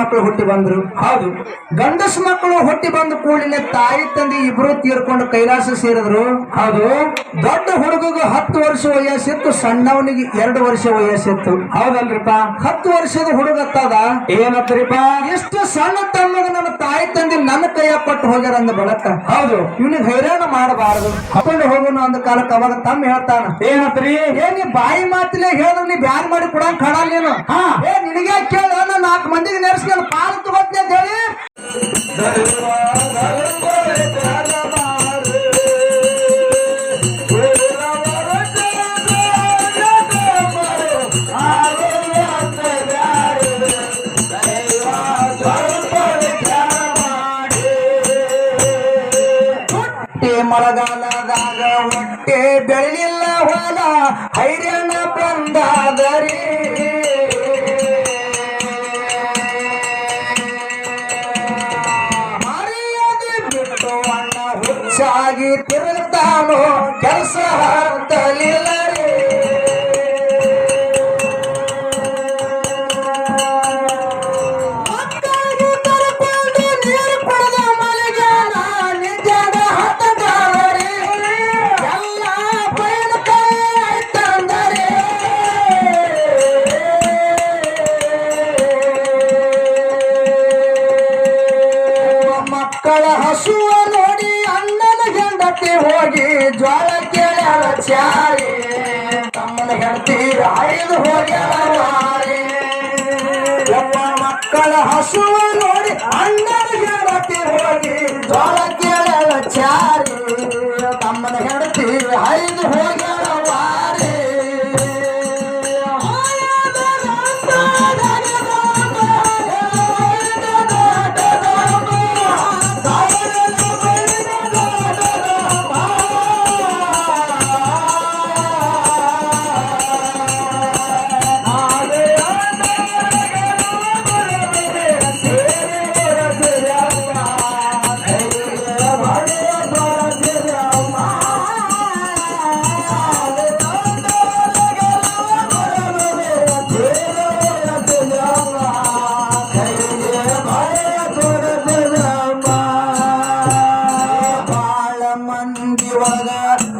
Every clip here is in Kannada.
ಮಕ್ಕಳು ಹುಟ್ಟಿ ಬಂದ್ರು. ಹೌದು. ಗಂಡಸ ಮಕ್ಕಳು ಹುಟ್ಟಿ ಬಂದ ಕೂಡಲೇ ತಾಯಿ ತಂದೆ ಇಬ್ರು ತೀರ್ಕೊಂಡು ಕೈಲಾಸ ಸೇರಿದ್ರು. ಹೌದು. ದೊಡ್ಡ ಹುಡುಗಗೆ 10 ವರ್ಷ ವಯಸ್ಸಿತ್ತು, ಸಣ್ಣವನಿಗೆ 2 ವರ್ಷ ವಯಸ್ಸಿತ್ತು. ಹೌದಲ್ರಿಪ್ಪ. 10 ವರ್ಷದ ಹುಡುಗತ್ತದ ಏನತ್ರಿಪ್ಪ? ಎಷ್ಟು ಸಣ್ಣ ತಮ್ಮಗ ನನ್ನ ತಾಯಿ ತಂದೆ ನನ್ನ ಕೈಯ ಕೊಟ್ಟು ಹೋಗ್ಯಾರ ಅಂದ ಬಳಕ. ಹೌದು. ಇವನಿಗೆ ಹೈರಾಣ ಮಾಡಬಾರದು, ಹಾಕೊಂಡು ಹೋಗೋಣ ಅಂದ ಕಾಲಕ್ಕೆ ಅವಾಗ ತಮ್ಮ ಹೇಳ್ತಾನ, ಏನತ್ರಿ? ನೀ ಬಾಯಿ ಮಾತಿಲೆ ಹೇಳಿದ್ರು ನೀ ಬ್ಯಾನ್ ಮಾಡಿ ಕೊಡಂಗ್ ಕಾಣಲ್ಲ ನೀನು. ನಿನಗೆ ಕೇಳ 4 ಮಂದಿಗೆ ನೆರೆಸ್ಕೊಂಡು ಪಾಲು ತಗೋತೀನಿ ಅಂತ ಹೇಳಿ ಮಳೆಗಾಲದಾಗ ಹೊಟ್ಟೆ ಬೆಳಿಲಿಲ್ಲ ಹೊಲ ಹೈರಾಣ ಬಂದಾದರಿ. ಮರ್ಯಾದೆ ಬಿಟ್ಟು ಅಣ್ಣ ಹುಚ್ಚಾಗಿ ತಿರುಗ್ತಾನೋ ಕೆಲಸ ಹತ್ತಲಿಲ್ಲ ರೀ. ಮಕ್ಕಳಿಗೆ ಕರ್ಕೊಂಡು ನೀರು ಕುಡಿದ ಮಳೆಗಾಲ ನಿಜದ ಹತ್ತಗಾವರಿ. ಎಲ್ಲ ಬಯಲು ಕೈ ಆಯ್ತಂದರೆ ಮಕ್ಕಳ ಹಸುವ ನೋಡಿ ಅಣ್ಣನ ಹೆಂಡತಿ ಹೋಗಿ ಜ್ವಾಳ ಕೇಳ್ಯಾಳ ಚಾರಿ. ತಮ್ಮನ ಹೆಂಡತಿ ಐದು ಹೋಗ್ಯಾಳ ಮಾರಿ. ಮಕ್ಕಳ ಹಸುವ ನೋಡಿ ಅಣ್ಣನ ಹೆಂಡತಿ ಹೋಗಿ ಜ್ವಾಳ ಕೇಳ್ಯಾಳ ಚಾರಿ. ತಮ್ಮನ ಹೆಂಡತಿ ಐದು ಹೋಗ್ಯಾಳ ಮಾರಿ.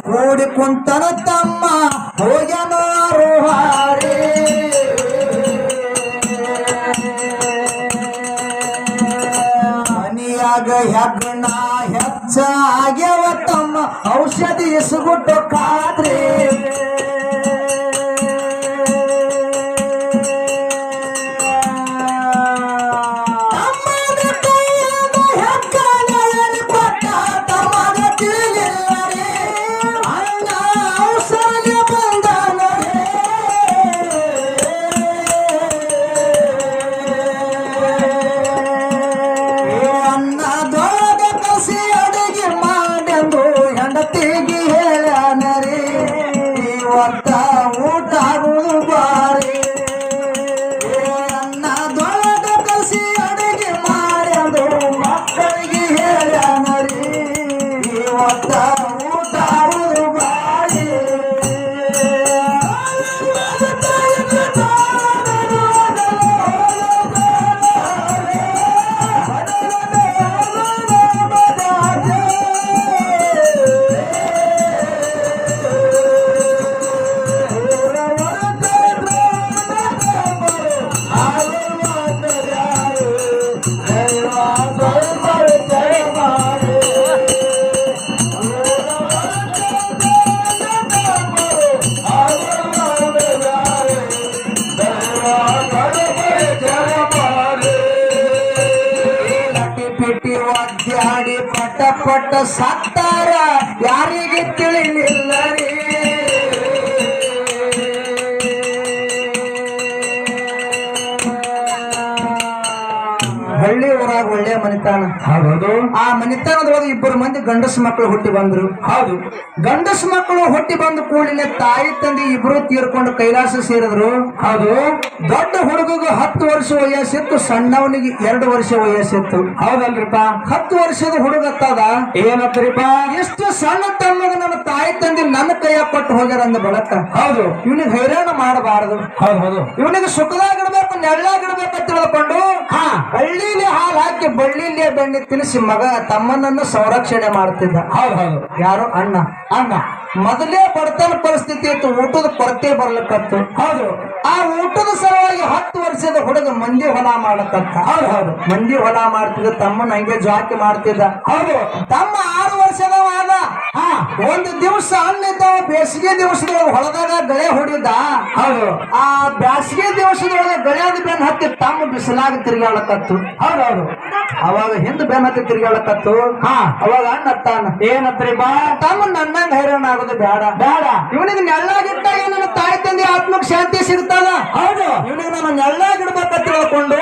ಕೂಡಿ ಕುಂತನ ತಮ್ಮ ಹೋಗ್ಯನೋರು ಹಾರಿ. ಮನಿಯಾಗ ಹೆಗ್ಗಣ ಹೆಚ್ಚಾಗ್ಯವ ತಮ್ಮ ಔಷಧಿ ಇಸ್ಗುಟ್ಟು ಕಾದ್ರಿ. ಊಟ ಆಗುವುದು ಬಾರಿ. ಅನ್ನದೊಳಗ ಕಸಿ ಅಡಿಗೆ ಮಾಡಿ ಅದು ಮಕ್ಕಳಿಗೆ ಹೇಳ್ಯಾನರಿ. ಇವತ್ತ ಊಟ ಆಗುವುದು ಬಾರಿ. ಒದ್ದಾಡಿ ಪಟ ಪಟ ಸತ್ತಾರ ಯಾರಿಗೆ ತಿಳಿಲಿಲ್ಲ ರೀ. ಹಳ್ಳಿ ಊರಾಗ ಒಳ್ಳೆ ಮನಿತಾನ. ಹೌದು. ಆ ಮನಿತಾನದೊಳಗೆ 2 ಮಂದಿ ಗಂಡಸ ಮಕ್ಕಳು ಹುಟ್ಟಿ ಬಂದ್ರು. ಹೌದು. ಗಂಡಸ ಮಕ್ಕಳು ಹುಟ್ಟಿ ಬಂದ ಕೂಡಲೇ ತಾಯಿ ತಂದೆ ಇಬ್ರು ತೀರ್ಕೊಂಡು ಕೈಲಾಸ ಸೇರಿದ್ರು. ಹೌದು. ದೊಡ್ಡ ಹುಡುಗಗೆ 10 ವರ್ಷ ವಯಸ್ಸಿತ್ತು, ಸಣ್ಣವನಿಗೆ 2 ವರ್ಷ ವಯಸ್ಸಿತ್ತು. ಹೌದಲ್ರಿಪ್ಪ. 10 ವರ್ಷದ ಹುಡುಗತ್ತದ ಏನತ್ತರಿಪ್ಪ, ಎಷ್ಟು ಸಣ್ಣ ತಮ್ಮಗ ನನ್ನ ತಾಯಿ ತಂದೆ ನನ್ನ ಕೈಯ ಕೊಟ್ಟು ಹೋಗ್ಯಾರ ಅಂದ ಬಳಕ. ಹೌದು. ಇವನಿಗೆ ಹೈರಾಣ ಮಾಡಬಾರದು, ಹೌದು ಹೌದು, ಇವನಿಗೆ ಸುಖದಾಗಿಡ್ಬೇಕು ನೆಳ್ಳಾಗಿಡ್ಬೇಕು ಅಂತ ತಿಳ್ಕೊಂಡು ಹಳ್ಳಿಲಿ ಹಾಲು ಹಾಕಿ ಬಳ್ಳಿಲಿ ಬೆಣ್ಣೆ ತಿನ್ನಿಸಿ ಮಗ ತಮ್ಮನನ್ನು ಸಂರಕ್ಷಣೆ ಮಾಡ್ತಿದ್ದ. ಹೌದು ಹೌದು. ಯಾರು? ಅಣ್ಣ. ಅಣ್ಣ ಮೊದಲೇ ಬಡತನ ಪರಿಸ್ಥಿತಿ ಇತ್ತು, ಊಟದ ಕೊರತೆ ಬರ್ಲಿಕ್ಕತ್ತು. ಹೌದು. ಆ ಊಟದ ಸಲುವಾಗಿ 10 ವರ್ಷದ ಹುಡುಗ ಮಂದಿ ಹೊಲ ಮಾಡಕತ್ತ. ಹೌದು ಹೌದು. ಮಂದಿ ಹೊಲ ಮಾಡ್ತಿದ್ದ, ತಮ್ಮನ ಹಂಗೆ ಜಾಕಿ ಮಾಡ್ತಿದ್ದ. ಹೌದು. ತಮ್ಮ 6 ವರ್ಷದವ ಆದ. ಒಂದು ದಿವಸ ಅಣ್ಣ ಇದ್ದವ ಬೇಸಿಗೆ ದಿವಸದೊಳಗೆ ಹೊಲದಾಗ ಗಳೆ ಹೊಡಿದ. ಹೌದು. ಆ ಬ್ಯಾಸಿಗೆ ದಿವಸದೊಳಗೆ ಗಳೆಯಾದ ಬೆನ್ ಹತ್ತಿ ತಮ್ಮ ಬಿಸಿಲಾಗ ತಿರ್ಗಾಳಕತ್ತು. ಹೌದು ಹೌದು. ಅವಾಗ ಹಿಂದ್ ಬೆನ್ ಹತ್ತಿ ತಿರ್ಗಾಳಕತ್ತು. ಅವಾಗ ಅಣ್ಣ ಅತ್ತಾನ, ಏನತ್ರಿ ಬಾ, ತಮ್ಮ ನನ್ನಂಗ ಹೈರಾಣ ಆಗೋದು ಬೇಡ ಬೇಡ, ಇವನಿಗೆ ನೆಳ್ಳಾಗಿಟ್ಟಾಗ ನನ್ನ ತಾಯಿ ತಂದೆ ಆತ್ಮಕ್ ಶಾಂತಿ ಸಿಗ್ತದ. ಹೌದು. ಇವನಿಗೆ ನಾನು ನೆಳ್ಳಾಗಿಡ್ಬೇಕಂತ ತಿಳ್ಕೊಂಡು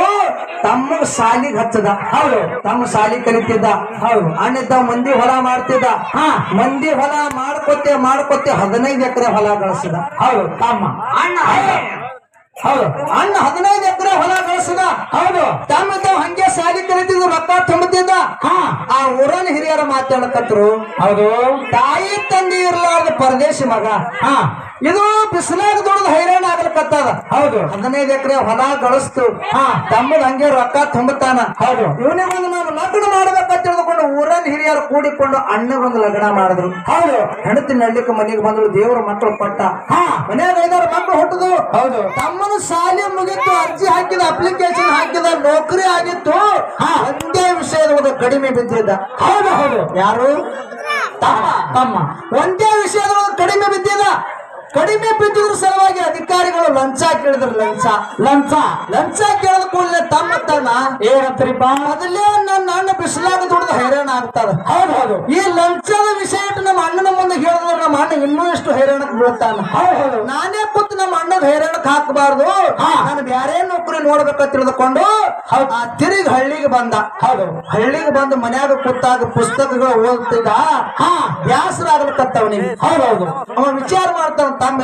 ತಮ್ಮ ಸಾಲಿಗೆ ಹಚ್ಚದ. ಹೌದು. ತಮ್ಮ ಸಾಲಿ ಕಲಿತಿದ್ದ. ಹೌದು. ಅಣ್ಣಿದ್ದ ಮಂದಿ ಹೊಲ ಮಾಡ್ತಿದ್ದ. ಮಂದಿ ಹೊಲ ಮಾಡ್ಕೊತ್ತೆ 15 ಎಕರೆ ಹೊಲ ಗಳಿಸಿದ. ಹೌದು. ತಮ್ಮ ಅಣ್ಣ ಹೌದು. ಅಣ್ಣ 15 ಎಕರೆ ಹೊಲ ಗಳಿಸಿದ. ಹೌದು. ತಮ್ಮ ಹಂಗೆ ಸಾಲಿ ಕಲಿತಿದ್ದು, ರೊಕ್ಕ ತುಂಬುತ್ತಿದ್ದ. ಆ ಊರನ ಹಿರಿಯರ ಮಾತಾಡಕತ್ರು, ಹೌದು. ತಾಯಿ ತಂದೆ ಇರ್ಲಾರ್ದ ಪರದೇಶಿ ಮಗ, ಇದು ಬಿಸಿಲಾಗ ದುಡಿದು ಹೈರಾಣ ಆಗ್ಲಿಕ್ಕತ್ತದ. ಹೌದು. 15 ಎಕರೆ ಹೊಲ ಗಳಿಸ್ತು. ತಮ್ಮದ ಹಂಗೆ ರೊಕ್ಕ ತುಂಬುತ್ತಾನ. ಹೌದು. ಇವನಿಗೊಂದು ನಾನು ಲಗ್ನ ಮಾಡ್ಬೇಕಂತ ತಿಳಿದುಕೊಂಡು ಊರನ್ನ ಹಿರಿಯರು ಕೂಡಿಕೊಂಡು ಅಣ್ಣಗೊಂದು ಲಗ್ನ ಮಾಡಿದ್ರು. ಹೌದು. ಹೆಂಡತಿ ನಡ್ಲಿಕ್ಕೆ ಮನೆಗೆ ಬಂದ್ರು, ದೇವರ ಮಕ್ಕಳು ಕೊಟ್ಟ. ಮನ್ಯಾಗ 5 ಮಕ್ಕಳು ಹುಟ್ಟದು. ಹೌದು. ತಮ್ಮನ ಶಾಲೆ ಮುಗಿತ್ತು, ಅರ್ಜಿ ಹಾಕಿದ, ಅಪ್ಲಿಕೇಶನ್ ಹಾಕಿದ, ನೌಕರಿ ಆಗಿತ್ತು. ಒಂದೇ ವಿಷಯದ ಕಡಿಮೆ ಬಿದ್ದಿದ್ದ. ಹೌದು ಹೌದು. ಯಾರು? ತಮ್ಮ. ತಮ್ಮ ಒಂದೇ ವಿಷಯದ ಕಡಿಮೆ ಬಿದ್ದಿದ. ಕಡಿಮೆ ಬಿದ್ದಿದ್ರ ಸಲುವಾಗಿ ಅಧಿಕಾರಿಗಳು ಲಂಚ ಕೇಳಿದ್ರು. ಲಂಚ ಕೇಳಿದ ಕೂಡಲೇ ತಮ್ಮ ಏನಂತರಿಪ್ಪ, ಮೊದಲೇ ನನ್ನ ಅಣ್ಣ ಬಿಸಿಲಾಗ ದುಡಿದು ಹೈರಾಣ ಆಗ್ತದ. ಹೌದು ಹೌದು. ಈ ಲಂಚದ ವಿಷಯ ಇಟ್ಟು ನಮ್ಮ ಅಣ್ಣನ ಮುಂದೆ ಹೇಳಿದ್ರೆ ನಮ್ಮ ಅಣ್ಣ ಇನ್ನೂ ಎಷ್ಟು ಹೈರಾಣಕ್ಕೆ ಬೀಳ್ತಾನ. ಹೌದು ಹೌದು. ನಾನೇ ಕೂತು ನಮ್ಮ ಅಣ್ಣಗೆ ಹೈರಾಣಕ್ಕೆ ಹಾಕಬಾರ್ದು, ನಾನು ಬೇರೆ ನೌಕರಿ ನೋಡ್ಬೇಕಂತ ತಿಳಿದುಕೊಂಡು ತಿರುಗಿ ಹಳ್ಳಿಗೆ ಬಂದ. ಹೌದು. ಹಳ್ಳಿಗೆ ಬಂದು ಮನ್ಯಾಗ ಕೂತಾಗ ಪುಸ್ತಕಗಳು ಓದ್ತಿದ್ದ. ಬ್ಯಾಸರ ಆಗ್ಲಿಕ್ಕತ್ತವನಿಗೆ. ಹೌದೌದು. ಅವ ವಿಚಾರ ಮಾಡ್ತಾವ ತಮ್ಮ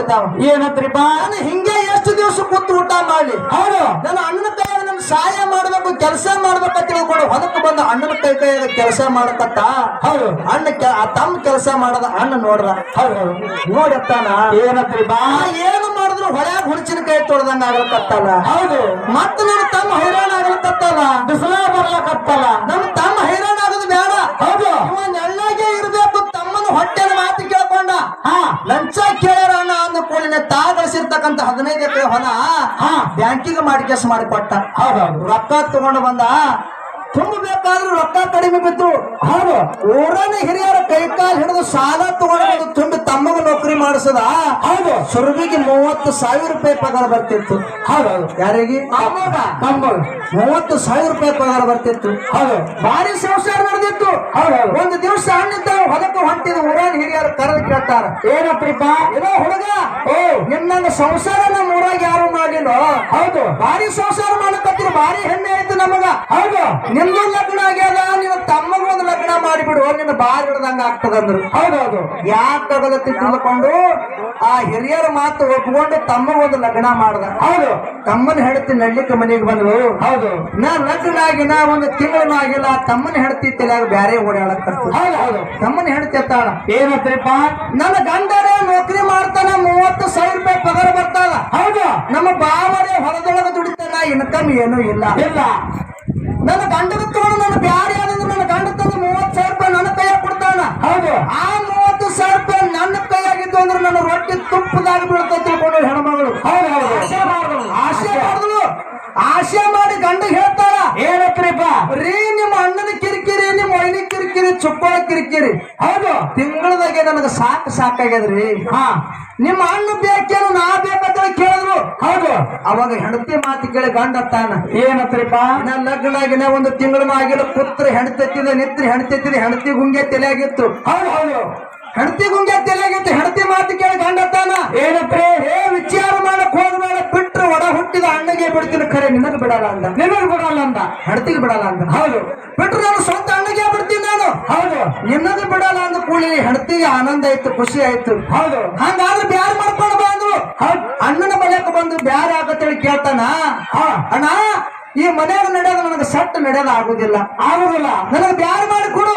ಏನಂತ್ರಿಪ್ಪ, ನಾನು ಹಿಂಗೆ ಎಷ್ಟು ದಿವಸ ಕೂತು ಊಟ ಮಾಡ್ಲಿ. ಹೌದು. ನನ್ನ ಅಣ್ಣನ ಕೈಯಾಗ ನಮ್ ಸಹಾಯ ಮಾಡ್ಬೇಕು, ಕೆಲಸ ಮಾಡ್ಬೇಕಂತ ತಿಳ್ಕೊಂಡು ಹೊಲಕ್ಕೆ ಬಂದ ಅಣ್ಣನ ಕೈಯಾಗ ಕೆಲಸ ಮಾಡಕತ್ತ. ಹೌದು. ಅಣ್ಣ ತಮ್ಮ ಕೆಲಸ ಮಾಡದ ಅಣ್ಣ ನೋಡ್ರ. ಹೌದು. ನೋಡತ್ತಾನ, ಏನಂತ್ರಿಪ್ಪ, ಏನು ಮಾಡಿದ್ರು ಹೊಳ್ಯಾಗ ಹುಡುಚಿನ ಕೈ ತೊಡ್ದಂಗ ಆಗ್ಲಕತ್ತಲ್ಲ. ಹೌದು. ಮತ್ತ ನನ್ನ ತಮ್ಮ ಹೈರಾಣ ಆಗ್ಲಕತ್ತಲ್ಲ, ಬಿಸಿಲ ಬರ್ಲಕತ್ತಲ್ಲ. ನಮ್ಮ ತಮ್ಮ ಹೈರಾಣ ಆಗೋದು ಬೇಡ. ಹೌದು. ಇವ ನೆಳ್ಳಾಗೆ ಇರ್ಬೇಕು. ತಮ್ಮನ ಹೊಟ್ಟೆನ ಮಾತು ಕೇಳ್ಕೊಂಡ. ಲಂಚ ಕೇಳ್ಯಾರ ಅಣ್ಣ ಅಂದ ಕೂಡಲೇ ತಾ ಗಳಿಸಿರ್ತಕ್ಕಂಥ 15 ಎಕರೆ ಹೊಲ ಬ್ಯಾಂಕಿಗೆ ಮಾಡಿ ಕೆಲಸ ಮಾಡಿಕೊಟ್ಟ. ಹೌದೌದು. ರೊಕ್ಕ ತಗೊಂಡು ಬಂದ. ತುಂಬಬೇಕಾದ್ರೂ ರೊಕ್ಕ ಕಡಿಮೆ ಬಿದ್ದು. ಹೌದು. ಊರನ ಹಿರಿಯರ ಕೈಕಾಲು ಹಿಡಿದು ಸಾಲ ತಗೊಂಡು ತುಂಬಿ ತಮ್ಮಗ ನೌಕರಿ ಮಾಡಿಸದ. ಹೌದು. ಸುರಭಿಗೆ 30,000 ರೂಪಾಯಿ ಪಗಾರ ಬರ್ತಿತ್ತು. ಹೌದೌದು. ಯಾರಿಗೆ? ತಮ್ಮ 30,000 ರೂಪಾಯಿ ಪಗಾರ ಬರ್ತಿತ್ತು. ಹೌದು. ಭಾರಿ ಸಂಸಾರ ನಡೆದಿತ್ತು. ಹೌದೌದು. ಒಂದು ದಿವಸ ಅಣ್ಣಿದ್ದ ಹೊಲಕ್ಕೆ ಹೊಂಟಿದ. ಊರನ ಹಿರಿಯರು ಕರೆದು ಕೇಳ್ತಾರ, ಏನಪ್ಪ, ಏನೋ ಹುಡುಗ, ನಿನ್ನ ಸಂಸಾರ ನಮ್ಮ ಊರಾಗ ಯಾರು ಮಾಡಿಲ್ಲ. ಹೌದು. ಭಾರಿ ಸಂಸಾರ ಮಾಡಕತ್ತಿರ, ಭಾರಿ ಹೆಮ್ಮೆ ಆಯ್ತು ನಮಗ. ಹೌದು. ನಿಮ್ದು ಲಗ್ನ ಆಗ್ಯದ, ನಿನ್ನ ತಮ್ಮಗ ಒಂದು ಲಗ್ನ ಮಾಡಿಬಿಡು, ನಿನ್ನ ಬಾರಿ ಹಿಡ್ದಂಗ ಆಗ್ತದಂದ್ರು. ಹೌದೌದು. ಯಾಕಾಗದತ್ತಿ ತಿಳ್ಕೊಂಡು ಆ ಹಿರಿಯರ ಮಾತು ಒಪ್ಕೊಂಡು ತಮ್ಮಗ ಒಂದು ಲಗ್ನ ಮಾಡ್ದ. ಹೌದು. ತಮ್ಮನ ಹೆಂಡತಿ ನಡ್ಲಿಕ್ಕೆ ಮನೆಗೆ ಬಂದ್ರು. ಹೌದು. ನಾ ಲಗ್ನ ಆಗಿನ ಒಂದು ತಿಂಗಳೂ ಆಗಿಲ್ಲ, ತಮ್ಮನ ಹೆಂಡತಿ ತಲೆಯಾಗ ಬ್ಯಾರೆ ಓಡಾಡಕತ್ತು. ಹೌದು ಹೌದು. ತಮ್ಮನ ಹೆಂಡತಿ ಎತ್ತಾಳ, ಏನಂತ್ರಿಪ್ಪ, ನನ್ನ ಗಂಡರೇ ನೌಕರಿ ಮಾಡ್ತಾನ, 30,000 ರೂಪಾಯಿ ಪಗಾರ ಬರ್ತಾಳ. ಹೌದು. ನಮ್ಮ ಬಾವರೇ ಹೊಲದೊಳಗೆ ದುಡಿತಾನ, ಇನ್ಕಮ್ ಏನೂ ಇಲ್ಲ. ನನ್ನ ಗಂಡಗ ತಗೊಂಡು ನನ್ನ ಬ್ಯಾರೆ ಆದಂದ್ರೆ ನನ್ನ ಗಂಡ ತಂದು 30,000 ರೂಪಾಯಿ ನನ್ನ ಕೈಯಾಗ ಕೊಡ್ತಾನ. ಹೌದು. ಆ 30,000 ರೂಪಾಯಿ ನನ್ನ ಕೈಯಾಗಿದ್ದು ಅಂದ್ರೆ ನನ್ನ ರೊಟ್ಟಿ ತುಪ್ಪದಾಗ ಬೀಳ್ತಾ ತಿಳ್ಕೊಂಡು ಹೆಣ್ಮಗಳು. ಹೌದು ಹೌದು. ಆಸೆ ಮಾಡಿದ್ಲು. ಆಸೆ ಮಾಡಿ ಗಂಡ ಹೇಳ್ತಾಳ, ಏನಪ್ಪ ರೀ ನಿಮ್ಮ ಅಣ್ಣನ ಕಿರಿಕಿರಿ, ನಿಮ್ಮ ಒಯ್ನಿ ಕಿರಿಕಿರಿ, ಚುಪ್ಪಳ ಕಿರಿಕಿರಿ. ಹೌದು. ತಿಂಗಳದಾಗೆ ನನಗೆ ಸಾಕಾಗ್ಯದ್ರಿ. ನಿಮ್ಮ ಅಣ್ಣ ಬೇಕೇನು ನಾ ಬೇಕಂತ ಕೇಳಿದ್ರು. ಹೌದು. ಅವಾಗ ಹೆಂಡತಿ ಮಾತು ಕೇಳಿ ಗಂಡ ತಾನ, ಏನಪ್ಪ, ನನ್ನ ಲಗ್ನ ಆಗಿನ ಒಂದು ತಿಂಗಳು ಆಗಿಲ್ಲ, ಪುತ್ರ ಹೆಣ್ತೆತ್ತಿದ ನಿತ್ರಿ ಹೆಣ್ತೆತ್ತಿದ, ಹೆಂಡತಿ ಗುಂಗೆ ತಲೆಯಾಗಿತ್ತು. ಹೌದು ಹೌದು. ಹೆಂಡತಿ ಗುಂಗೆ ತಲೆಯಾಗಿತ್ತು. ಹೆಂಡತಿ ಮಾತು ಕೇಳಿ ಗಂಡ ತಾನ, ಏನಪ್ಪ, ವಿಚಾರ ಮಾಡಕ್ ಹೋಗ್ಬೇಡ, ಬಿಟ್ರೆ ಒಡ ಹುಟ್ಟಿದ ಅಣ್ಣಗೆ ಬಿಡ್ತೀನಿ ಖರೆ ನಿನಗೆ ಬಿಡಲ್ಲ ಅಂದ. ನಿನಗ್ ಬಿಡಲ್ಲ ಅಂದ. ಹೆಂಡತಿಗೆ ಬಿಡಲ್ಲ ಅಂದ. ಹೌದು. ಬಿಟ್ರು ನಾನು ಸ್ವಂತ ಅಣ್ಣಗೆ ಬಿಡ್ತೀನಿ ನಾನು. ಹೌದು. ನಿನ್ನಗೆ ಬಿಡಲ್ಲ ಅಂದ ಕೂಡಲೇ ಹೆಂಡತಿಗೆ ಆನಂದ ಆಯ್ತು, ಖುಷಿ ಆಯ್ತು. ಹೌದು. ಹಂಗಾದ್ರೆ ಬ್ಯಾರ ಮಾಡ್ಕೊಂಡು ಬಂದ್ರು. ಅಣ್ಣನ ಮನೆಗೆ ಬಂದು ಬ್ಯಾರ ಆಗತ್ತೇಳಿ ಕೇಳ್ತಾನ. ಅಣ್ಣ ಈ ಮನೆಯಾಗ ನಡೆಯೋದು ನನಗೆ ಸಟ್ ನಡೆಯೋದು ಆಗುದಿಲ್ಲ. ನನಗೆ ಬ್ಯಾರಿ ಮಾಡಿ ಕೊಡು.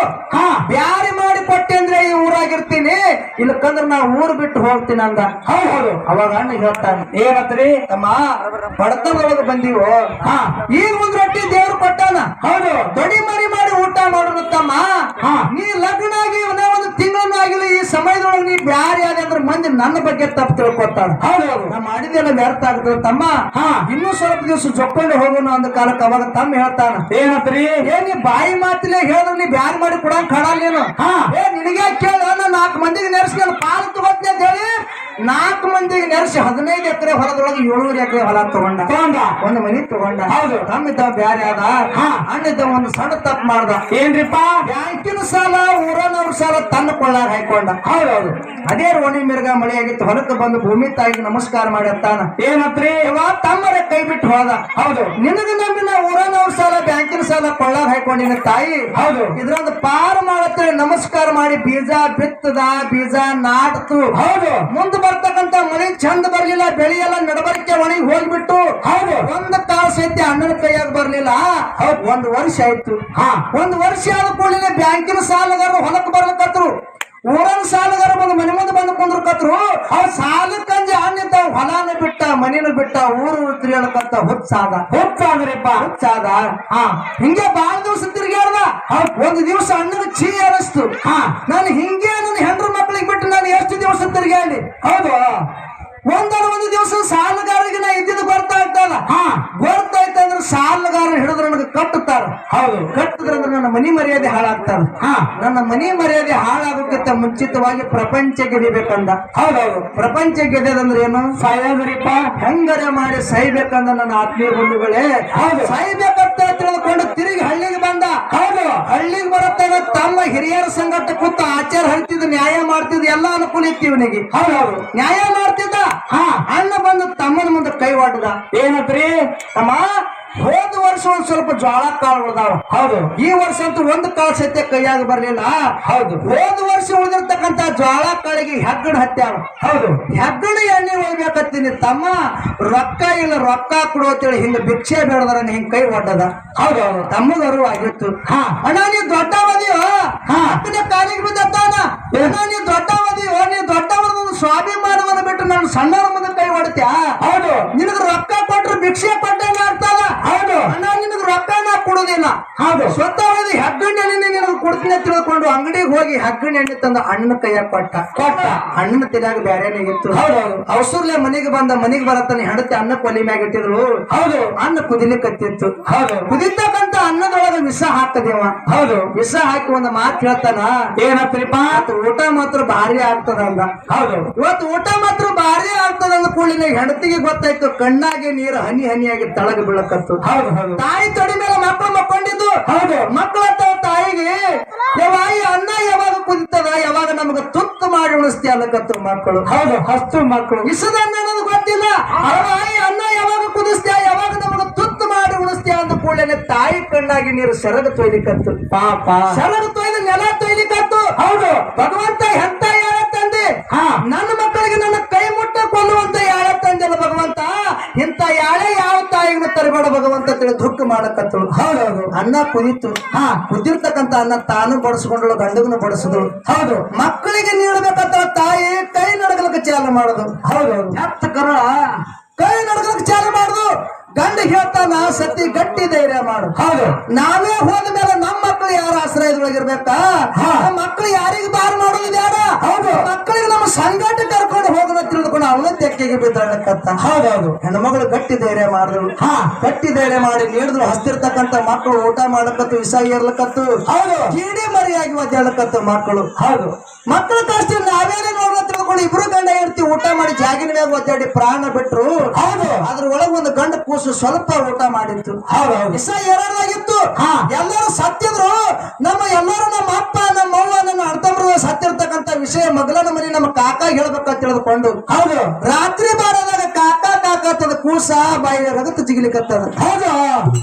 ಬ್ಯಾರಿ ಮಾಡಿ ಕೊಟ್ಟೆ ಅಂದ್ರೆ ಈ ಊರಾಗಿರ್ತೀನಿ, ಇಲ್ಲಕ್ಕಂದ್ರೆ ನಾ ಊರು ಬಿಟ್ಟು ಹೋಗ್ತೀನಿ ಅಂದ. ಹೌದು. ಅವಾಗ ಅಣ್ಣ ಹೇಳ್ತಾನೆ, ಏನತ್ರಿ ತಮ್ಮ ಬಡತನದೊಳಗೆ ಬಂದೀವೋ, ಈಗ ಒಂದ್ ರೊಟ್ಟಿ ದೇವ್ರು ಕೊಟ್ಟಾನ. ಹೌದು. ದೊಡಿ ಮರಿ ಮಾಡಿ ಊಟ ಮಾಡೋಣ ತಮ್ಮ. ನೀ ಲಗ್ನ ಆಗಿ ಒಂದು ತಿಂಗಳನ್ನ ಆಗಿಲ್ಲ, ಈ ಸಮಯದೊಳಗೆ ನೀ ಬ್ಯಾರಿ ಆದ ಅಂದ್ರೆ ಮಂದಿ ನನ್ನ ಬಗ್ಗೆ ತಪ್ಪು ತಿಳ್ಕೊತಾರ. ಹೌದು. ನಾ ಮಾಡಿದೆಲ್ಲ ವ್ಯರ್ಥ ಆಗ್ತದೆ ತಮ್ಮ, ಇನ್ನೂ ಸ್ವಲ್ಪ ದಿವಸ ಜೊಕ್ಕೊಂಡು ಹೋಗೋಣ ಅಂದ ಕಾಲಕ್ಕೆ ಅವಾಗ ತಮ್ಮ ಹೇಳ್ತಾನ, ಏನತ್ರಿ ನೀ ಬಾಯಿ ಮಾತಿಲೆ ಹೇಳಿದ್ರೆ ನೀ ಬ್ಯಾರಿ ಮಾಡಿ ಕೊಡಂಗ್ ಕಡಲ್ಲ ನೀನು. ನಿನಗೆ ಕೇಳ, ನಾನು 4 ಮಂದಿಗೆ ನೆರೆಸಿ ನಾನು ಪಾಲು ತಗೋತೀನಿ ಅಂತ ಹೇಳಿ 4 ಮಂದಿಗೆ ನೆರೆಸಿ 15 ಎಕರೆ ಹೊಲದೊಳಗೆ 700 ಎಕರೆ ಹೊಲ ತಗೊಂಡ. ಒಂದು ಮನಿ ತಗೊಂಡ. ಹೌದು. ತಮ್ಮಿದ್ದ ಬ್ಯಾರೆ ಆದ. ಅಣ್ಣಿದ್ದ ಒಂದು ಸಣ್ಣ ತಪ್ಪು ಮಾಡ್ದ. ಏನ್ರಿಪ್ಪ? ಬ್ಯಾಂಕಿನ ಸಾಲ ಊರನವ್ರ ಸಾಲ ತನ್ನ ಕೊಳ್ಳಾಗ ಹಾಕೊಂಡ. ಹೌದೌದು. ಅದೇ ರೋಣಿ ಮಿರ್ಗ ಮಳೆ ಆಗಿತ್ತು, ಹೊಲಕ್ಕೆ ಬಂದು ಭೂಮಿ ತಾಯಿಗೆ ನಮಸ್ಕಾರ ಮಾಡಿ ಅಂತಾನ. ಏನತ್ರಿ? ತಮ್ಮರೇ ಕೈ ಬಿಟ್ಟು ಹೋದ. ಹೌದು. ನಿನಗೆ ನಮ್ಮಿನ ಊರನವ್ರ ಸಾಲ ಬ್ಯಾಂಕಿನ ಸಾಲ ಕೊಳ್ಳಾಗ ಹಾಕೊಂಡಿನ ತಾಯಿ. ಹೌದು. ಇದ್ರೊಂದು ಪಾರು ಮಾಡತ್ತೇಳಿ ನಮಸ್ಕಾರ ಮಾಡಿ ಬೀಜ ಬಿತ್ತದ, ಬೀಜ ನಾಟ್ತು. ಹೌದು. ಮುಂದೆ ಬರ್ತಕ್ಕಂತ ಮಳೆ ಚಂದ ಬರ್ಲಿಲ್ಲ, ಬೆಳೆ ಎಲ್ಲ ನಡಬರ್ಕೆ ಒಣಗಿ ಹೋಗ್ಬಿಟ್ಟು. ಹೌದು. ಒಂದು ಕಾಳು ಸಹಿತ ಅಣ್ಣನ ಕೈಯಾಗ ಬರ್ಲಿಲ್ಲ. 1 ವರ್ಷ ಆಯ್ತು. 1 ವರ್ಷ ಆದ ಕೂಡಲೇ ಬ್ಯಾಂಕಿನ ಸಾಲಗಾರರು ಹೊಲಕ್ಕೆ ಬರ್ಲಿಕ್ಕತ್ರು. ಊರನ್ ಸಾಲಗಾರ ಬಂದು ಮನೆ ಮುಂದೆ ಬಂದು ಕುಂದ್ರಕತ್ರು. ಸಾಲಕ್ಕಂಜಿ ಹಣ್ಣಿದ್ದ ಹೊಲಾನ ಬಿಟ್ಟ, ಮನೇನು ಬಿಟ್ಟ, ಊರು ತಿರುಗಾಡಕತ್ತ ಹುಚ್ಚಾದ್ರಿಪ್ಪ. ಹಿಂಗೆ ಬಾಳ ದಿವಸ ತಿರುಗಾಡ್ದ. ಒಂದು ದಿವಸ ಅಣ್ಣನ ಛೀ ಅನಿಸ್ತು. ನಾನು ಹಿಂಗೆ ನನ್ನ ಹೆಂಡ್ರು ಮಕ್ಕಳಿಗೆ ಬಿಟ್ಟು ನಾನು ಎಷ್ಟು ದಿವಸ ತಿರುಗಾಡಿ. ಹೌದು. ಒಂದು ದಿವಸ ಸಾಲಗಾರರಿಗೆ ನಾ ಇದ್ದಿದ್ದು ಗೊತ್ತಾಗ್ತದ. ಗೊತ್ತಾಯ್ತಂದ್ರೆ ಸಾಲಗಾರ ಹಿಡಿದ್ರೆ ನನಗೆ ಕಟ್ಟುತ್ತಾರ. ಹೌದು. ಕಟ್ಟಿದ್ರಂದ್ರೆ ನನ್ನ ಮನಿ ಮರ್ಯಾದೆ ಹಾಳಾಗ್ತಾರ. ನನ್ನ ಮನಿ ಮರ್ಯಾದೆ ಹಾಳಾಗೋಕ್ಕಿಂತ ಮುಂಚಿತವಾಗಿ ಪ್ರಪಂಚ ಗೆದಿಬೇಕಂದ. ಹೌದೌದು. ಪ್ರಪಂಚ ಗೆದ್ದದಂದ್ರೆ ಏನು? ಸಾಯೋದ್ರಿಪ್ಪ. ಹೆಂಗರೆ ಮಾಡಿ ಸಾಯ್ಬೇಕಂದ ನನ್ನ ಆತ್ಮೀಯ ಬಂಧುಗಳೇ. ಹೌದು. ಸಾಯ್ಬೇಕಂತ ತಿಳಿದುಕೊಂಡು ತಿರುಗಿ ಹಳ್ಳಿಗೆ ಬಂದ. ಹೌದು. ಹಳ್ಳಿಗೆ ಬರುತ್ತಾಗ ತಮ್ಮ ಹಿರಿಯರ ಸಂಗಟ ಕೂತು ಆಚಾರ ಹರಿತಿದ್ದು, ನ್ಯಾಯ ಮಾಡ್ತಿದ್ದು, ಎಲ್ಲ ಅನುಕೂಲ ಇತ್ತು ಇವನಿಗೆ. ಹೌದೌದು. ನ್ಯಾಯ ಮಾಡ್ತಿದ್ದ. ಅಣ್ಣ ಬಂದು ತಮ್ಮನ ಮುಂದೆ ಕೈ ಒಡ್ದ. ಏನತ್ರಿ? ತಮ್ಮ, ಹೋದ ವರ್ಷ ಒಂದ್ ಸ್ವಲ್ಪ ಜ್ವಾಳ ಕಾಳು ಉಳ್ದಾವ. ಹೌದು. ಈ ವರ್ಷ ಅಂತೂ ಒಂದು ಕಾಳು ಸತ್ಯ ಕೈಯಾಗ ಬರ್ಲಿಲ್ಲ. ಹೌದು. ಹೋದ ವರ್ಷ ಉಳಿದಿರ್ತಕ್ಕಂತ ಜ್ವಾಳ ಕಾಳಿಗೆ ಹೆಗ್ಗಣ ಹತ್ಯಾವ. ಹೌದು. ಹೆಗ್ಗಣ ಎಣ್ಣೆ ಒಯ್ಬೇಕತ್ತೀನಿ ತಮ್ಮ, ರೊಕ್ಕ ಇಲ್ಲ, ರೊಕ್ಕ ಕೊಡು ಅಂತೇಳಿ ಹಿಂಗ ಭಿಕ್ಷೆ ಬೇಡದ್ರ ಹಿಂಗ ಕೈ ಒಡ್ಡದ. ಹೌದು. ತಮ್ಮಗರು ಆಗಿತ್ತು. ಅಣ್ಣ ನೀ ದೊಡ್ಡವದಿಯೋ, ಹತ್ತನೇ ಕಾಲಿಗೆ ಬಿದ್ದಾನ. ಅಣ್ಣ ನೀ ದೊಡ್ಡವದಿಯೋ, ನೀ ದೊಡ್ಡವರದೊಂದು ಸ್ವಾಭಿಮಾನವನ್ನು ಬಿಟ್ಟು ನಾನು ಸಣ್ಣವ್ರ ಮುಂದೆ ಕೈ ಹೊಡ್ತ್ಯಾ. ಹೌದು. ನಿನಗ ರೊಕ್ಕ ಕೊಟ್ರು ಭಿಕ್ಷೆ ಕೊಟ್ಟಂಗ ಆಗ್ತದ. ಹೌದು. ಅಣ್ಣ ನಿನಗ ರೊಕ್ಕ ನಾ ಕೊಡುದಿಲ್ಲ. ಹೌದು. ಸ್ವತಃ ಹೆಗ್ಗಣ್ಣ ಎಣ್ಣೆ ನಿನಗೆ ಕೊಡ್ತೀನಿ ತಿಳ್ಕೊಂಡು ಅಂಗಡಿಗೆ ಹೋಗಿ ಹೆಗ್ಗಣ್ಣ ಎಣ್ಣೆ ತಂದು ಅಣ್ಣನ ಕೈಯಾಗ ಕೊಟ್ಟ. ಅಣ್ಣನ ತಲೆಯಾಗ ಬ್ಯಾರೇನೆ ಇತ್ತು. ಹೌದೌದು. ಅವಸರ್ಲೆ ಮನೆಗೆ ಬಂದ. ಮನೆಗೆ ಬರತ್ತಾನೆ ಹೆಂಡತಿ ಅನ್ನ ಕೊಲಿ ಮ್ಯಾಗ ಇಟ್ಟಿದ್ರು. ಹೌದು. ಅನ್ನ ಕುದಿಲಿಕ್ಕತ್ತಿತ್ತು. ಹೌದು. ಕುದಿತಕ್ಕಂತ ಅನ್ನದೊಳಗೆ ವಿಷ ಹಾಕದೇವ. ಹೌದು. ವಿಷ ಹಾಕಿ ಒಂದು ಮಾತು ಹೇಳ್ತಾನ. ಏನತ್ರಿಪ್ಪ? ಊಟ ಮಾತ್ರ ಭಾರಿ ಆಗ್ತದ ಅಂದ. ಹೌದು. ಇವತ್ತು ಊಟ ಮಾತ್ರ ಭಾರಿ ಆಗ್ತದ ಅಂದ ಕೂಡಲೇ ಹೆಂಡತಿಗೆ ಗೊತ್ತಾಯ್ತು, ಕಣ್ಣಾಗೆ ನೀರು ಹನಿ ಹನಿಯಾಗಿ ತಳಗ ಬೀಳಕತ್ತು. ಹೌದು. ಹೌದು. ತಾಯಿ ತೊಡಿ ಮೇಲೆ ಮಕ್ಕಳು ಮಕ್ಕೊಂಡಿದ್ದು. ಹೌದು. ಮಕ್ಕಳ ತಾಯಿಗೆ ಯಾವಾಗ ಅನ್ನ ಯಾವಾಗ ಕುದಿತದ, ಯಾವಾಗ ನಮಗ ತುತ್ತು ಮಾಡಿ ಉಣಿಸ್ತೀಯ ಅಲ್ಲಕತ್ತು ಮಕ್ಕಳು. ಹೌದು. ಹಸ್ತು ಮಕ್ಕಳು ಇಸದನ್ನ ಅನ್ನೋದು ಗೊತ್ತಿಲ್ಲ. ಅನ್ನ ಯಾವಾಗ ಕುದಿಸ್ತೀಯ, ಯಾವಾಗ ನಮಗ ತುತ್ತು ಮಾಡಿ ಉಣಿಸ್ತೀಯ ಅಂದ ಕೂಡಲೇ ತಾಯಿ ಕಣ್ಣಾಗಿ ನೀರು ಸೆರಗ ತೊಯ್ಲಿಕತ್ತು. ಪಾಪ ಸೆರಗ ತೊಯ್ದು ನೆಲ ತೊಯ್ಲಿಕತ್ತು. ಹೌದು. ಭಗವಂತ ಎಂತ ಯಾರ ತಂದೆ, ನನ್ನ ಮಕ್ಕಳಿಗೆ ನನ್ನ ಕೈ ಮುಟ್ಟ ಕೊಲ್ಲುವಂತ ಯಾಳ ತಂದೆಲ್ಲ ಭಗವಂತ, ಇಂತ ಯಾಳೆ ಯಾವ ತಾಯಿಗೂ ತರಬೇಡ ಭಗವಂತ ತಿಳಿ ದುಃಖ ಮಾಡಕತ್ತಳು. ಹೌದೌದು. ಅನ್ನ ಕುದಿತು. ಕುದಿರ್ತಕ್ಕಂತ ಅನ್ನ ತಾನು ಬಡಿಸ್ಕೊಂಡಳು, ಗಂಡಗನು ಬಡಿಸಿದಳು. ಹೌದು. ಮಕ್ಕಳಿಗೆ ನೀಡಬೇಕಂತ ತಾಯಿ ಕೈ ನಡಗಲಕ್ಕೆ ಚಾಲು ಮಾಡುದು. ಹೌದೌದು. ಎತ್ತ ಕರ ಕೈ ನಡಗಲಕ್ಕೆ ಚಾಲು ಮಾಡುದು. ಗಂಡ ಹೇಳ್ತಾನ, ಸತಿ ಗಟ್ಟಿ ಧೈರ್ಯ ಮಾಡು. ಹೌದು. ನಾವೇ ಹೋದ ಮೇಲೆ ನಮ್ಮ ಮಕ್ಕಳು ಯಾರ ಆಶ್ರಯದೊಳಗಿರ್ಬೇಕಾ? ಮಕ್ಕಳು ಯಾರಿಗೆ ಬಾರ್ ಮಾಡೋದು ಬೇಡ. ಹೌದು. ಮಕ್ಕಳಿಗೆ ನಮ್ಮ ಸಂಘಟ ಕರ್ಕೊಂಡು ಹೋಗೋಣ ತಿಳಿದುಕೊಂಡು ಅವನ ತೆಕ್ಕೆಗೆ ಬಿದ್ದಾಡಕತ್ತ. ಹೌದೌದು. ಹೆಣ್ಮಗಳು ಗಟ್ಟಿ ಧೈರ್ಯ ಮಾಡಿದ್ರು. ಗಟ್ಟಿ ಧೈರ್ಯ ಮಾಡಿ ನೀಡಿದ್ರು. ಹಸ್ತಿರ್ತಕ್ಕಂತ ಮಕ್ಕಳು ಊಟ ಮಾಡಕತ್ತು, ವಿಷ ಏರ್ಲಕತ್ತು. ಹೌದು. ಕಿಡಿ ಮರಿಯಾಗಿ ಒದ್ದಾಡಕತ್ತು ಮಕ್ಕಳು. ಹೌದು. ಮಕ್ಕಳ ಕಷ್ಟ ನಾವೇನೇ ನೋಡೋಣ ತಿಳ್ಕೊಂಡು ಇಬ್ರು ಗಂಡ ಹೇಳ್ತೀವಿ ಊಟ ಮಾಡಿ ಜಾಗಿನ ಮ್ಯಾಗ ಒದ್ದಾಡಿ ಪ್ರಾಣ ಬಿಟ್ರು. ಹೌದು. ಅದ್ರ ಒಳಗೆ ಒಂದು ಗಂಡ ಕೂಸು ಸ್ವಲ್ಪ ಊಟ ಮಾಡಿತ್ತು. ಹೌದು. ವಿಷ ಏರಾಗಿತ್ತು. ಎಲ್ಲರೂ ಸತ್ತಿದ್ರು. ಎಲ್ಲರೂ ನಮ್ಮ ಅಪ್ಪ, ನಮ್ಮ ಅವ್ವ, ನನ್ನ ಅಣ್ತಮ್ರು ಸತ್ತಿರ್ತಕ್ಕಂತ ವಿಷಯ ಮಗಳನ ಮನೆ ನಮ್ಮ ಕಾಕ ಹೇಳ್ಬೇಕಂತ ತಿಳಿದುಕೊಂಡು. ಹೌದು. ರಾತ್ರಿ ಬಾರದಾಗ ಕಾಕ ಕಾಕ ಕಾಕತ್ತದ ಕೂಸ ಬಾಯಿಲೆ ರಗತ ಜಿಗಿಲಿಕತ್ತದ. ಹೌದು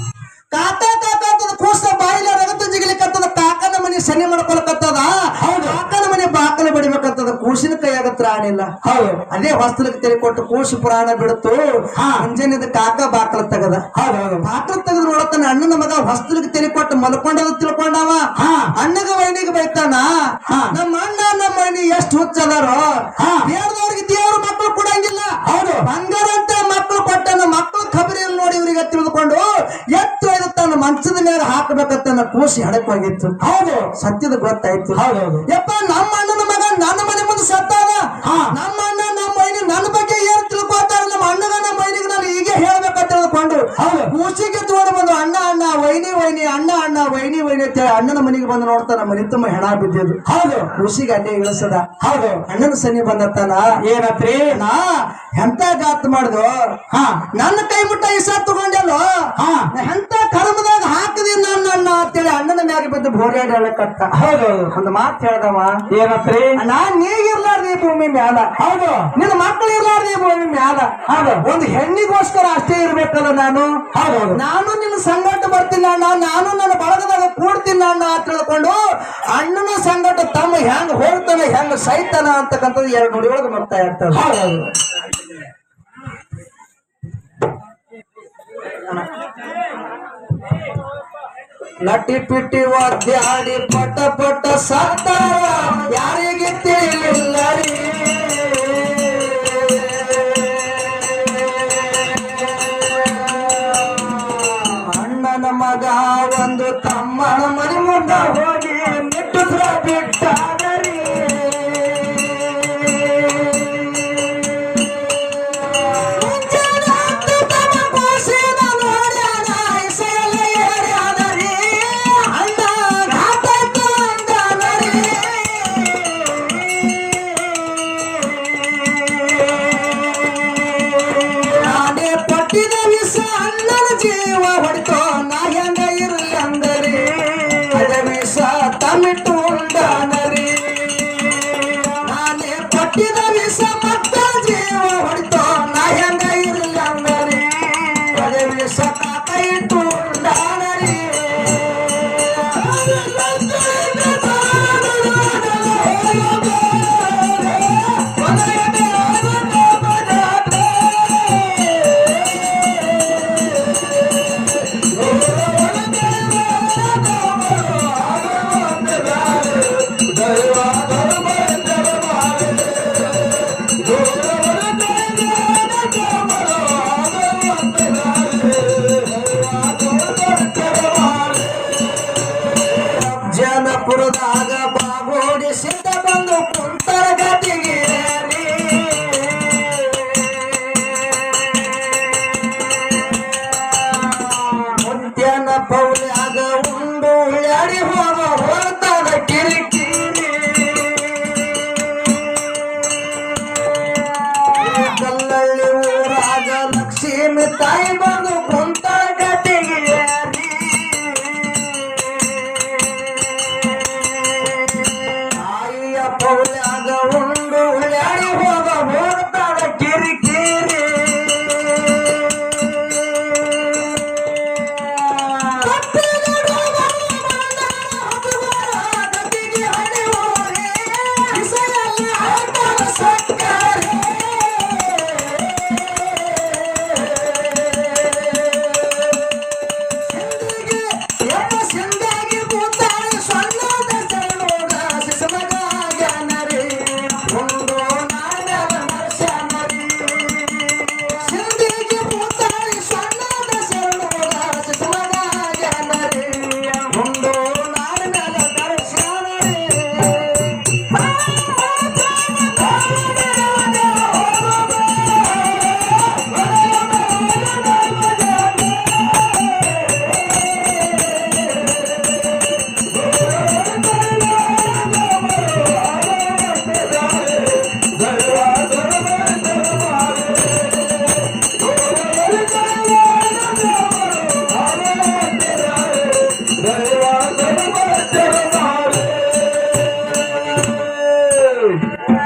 ಕಾಕತ್ತದ ಕೂಸ ಬಾಯಿಲೆ ರಗತ ಜಿಗಿಲಿಕತ್ತದ. ಕಾಕನ ಮನೆ ಸನಿ ಮಾಡ್ಕೊಳಕತ್ತದ. ಹೌದು. ಕಾಕನ ಮನೆ ಬಾಕಲ ಬಿಡಬೇಕತ್ತದ. ಕೂಸಿನ ಕೈಯಾಗ ತ್ರಾಣಿಲ್ಲ. ಹೌದು ಅದೇ ಹೊಸ್ತಲಕ್ಕೆ ತೆರೆ ಕೊಟ್ಟು ಕೂಸು ಪುರಾಣ ಬಿಡುತ್ತು. ಮುಂಜಾನೆ ಕಾಕ ಬಾಕಲ ತಗದ. ಹೌದು ಬಾಕಲ ತೆಗೆದು ನೋಡತಾನ ಅಣ್ಣನ ಮಗ ಹೊಸ್ತಲಕ್ಕೆ ತೆರೆ ಕೊಟ್ಟು ಮಲ್ಕೊಂಡದ ತಿಳ್ಕೊಂಡವ. ಅಣ್ಣಗ ವೈನಿಗೆ ಬೈತಾನ. ನಮ್ಮ ಅಣ್ಣ ನಮ್ಮ ಮೈನಿ ಎಷ್ಟು ಹುಚ್ಚದಾರೋ. ದೇವ್ರದವ್ರಿಗೆ ದೇವ್ರ ಮಕ್ಕಳು ಕೊಡಂಗಿಲ್ಲ. ಹೌದು ಬಂಗಾರ ಅಂತ ಮಕ್ಕಳು ಕೊಟ್ಟನ. ಮಕ್ಕಳು ಖಬರಿಯಲ್ಲಿ ನೋಡಿ ಇವ್ರಿಗೆ ತಿಳಿದುಕೊಂಡು ಎತ್ತು ಒಯ್ದು ತನ್ನ ಮಂಚದ ಮೇಲೆ ಹಾಕಬೇಕಂತ ಕೂಸಿ ಹಡಕ್ ಹೋಗಿತ್ತು. ಹೌದು ಸತ್ಯದ ಗೊತ್ತಾಯ್ತು. ಹೌದು ಯಪ್ಪ ನಮ್ಮ ಅಣ್ಣನ ಮಗ ನನ್ನ ಮನೆ ಮುಂದೆ ಸತ್ತಾದ. ನಮ್ಮ ಅಣ್ಣ ನಮ್ಮ ಮೈನಿ ನನ್ನ ಬಗ್ಗೆ ಏನ್ ತಿಳ್ಕೊತಾರ. ನಮ್ಮ ಅಣ್ಣಗ ನಮ್ಮ ಮೈನಿಗೆ ನಾನು ಹೀಗೆ ಹೇಳ್ಬೇಕಂತ ತಿಳ್ಕೊಂಡು ಕೂಸಿಗೆ ತೋಡ ಬಂದು ಅಣ್ಣ ಅಣ್ಣ ವೈನಿ ವೈನಿ ಅಣ್ಣ ಅಣ್ಣ ವೈನಿ ವೈನಿ ಅಂತ ಹೇಳಿ ಅಣ್ಣನ ಮನೆಗೆ ಬಂದು ನೋಡ್ತಾನ. ಮನೆ ತುಂಬ ಹೆಣ ಬಿದ್ದಿದ್ದು. ಹೌದು ಕೂಸಿಗೆ ಅಲ್ಲೇ ಇಳಿಸದ. ಹೌದು ಅಣ್ಣನ ಸನಿ ಬಂದತ್ತಾನ. ಏನತ್ರಿ ನಾ ಎಂತ ಗಾತ್ ಮಾಡ್ದು. ನನ್ನ ಕೈ ಮುಟ್ಟ ಇಸ ತಗೊಂಡಲ್ಲೋ. ಎಂತ ಕರ್ಮದಾಗ ಹಾಕದಿ ನನ್ನ ಅಣ್ಣ ಅಂತೇಳಿ ಅಣ್ಣನ ಮ್ಯಾಗ ಬಿದ್ದು ಬೋರ್ಯಾಡಿ ಹೇಳಕತ್ತ. ಹೌದು ಒಂದು ಮಾತು ಹೇಳ್ದವ. ಏನತ್ರಿ ಅಣ್ಣ ನೀಗಿರ್ಲಾರ್ದಿ ಭೂಮಿ ಮ್ಯಾಲ. ಹೌದು ನಿನ್ನ ಮಕ್ಕಳು ಇರ್ಲಾರ್ದಿ ಭೂಮಿ ಮ್ಯಾಲ. ಹೌದು ಒಂದು ಹೆಣ್ಣಿಗೋಸ್ಕರ ಅಷ್ಟೇ ಇರ್ಬೇಕಲ್ಲ ನಾನು. ಹೌದು ನಾನು ನಿನ್ನ ಸಂಗಟ ಬರ್ತೀನಿ ಅಣ್ಣ. ನಾನು ನನ್ನ ಬಳಗದಾಗ ಕೂಡ್ತೀನಿ ಅಣ್ಣ ಅಂತ ತಿಳ್ಕೊಂಡು ಅಣ್ಣನ ಸಂಗಟ ತಮ್ಮ ಹೆಂಗ್ ಹೋಗ್ತಾನೆ ಹೆಂಗ್ ಸೈತಾನ ಅಂತಕ್ಕಂಥದ್ದು ಎರಡು ನುಡಿಯೊಳಗೆ ಬರ್ತಾ ಇರ್ತದೆ. ಹೌದು ಲಟ್ಟಿ ಪಿಟ್ಟಿ ಒದ್ದಾಡಿ ಪಟ ಪಟ ಸತ್ತಾರ ಯಾರಿಗೆ ತಿಳಿಲಿಲ್ಲ ರೀ. ಅಣ್ಣನ ಮಗ ಒಂದು ತಮ್ಮನ ಮನೆ ಮುಂದ ಹೋಗಿ ನಿಟ್ಟುದ್ರ ಬಿಟ್ಟಾದರಿ. ಜೀವ ಹೊಡಿತೋ ನಾ ಹೆಂಗ ಇರಲಿ ಅಂದರಿ. ಅದ ವಿಷ ತಮಿಟ್ಟು ಉಂಡಾನರಿ. ನಾನೇ ಕೊಟ್ಟಿದ ವಿಷ ಮತ್ತ ಜೀವ ಹೊಡಿತೋ ನಾ ಹೆಂಗ ಇರಲಿ ಅಂದರಿ. ಅದ ವಿಷ ಕಾಕ ಇಟ್ಟು ಉಂಡಾನರಿ. ಜನಪುರದ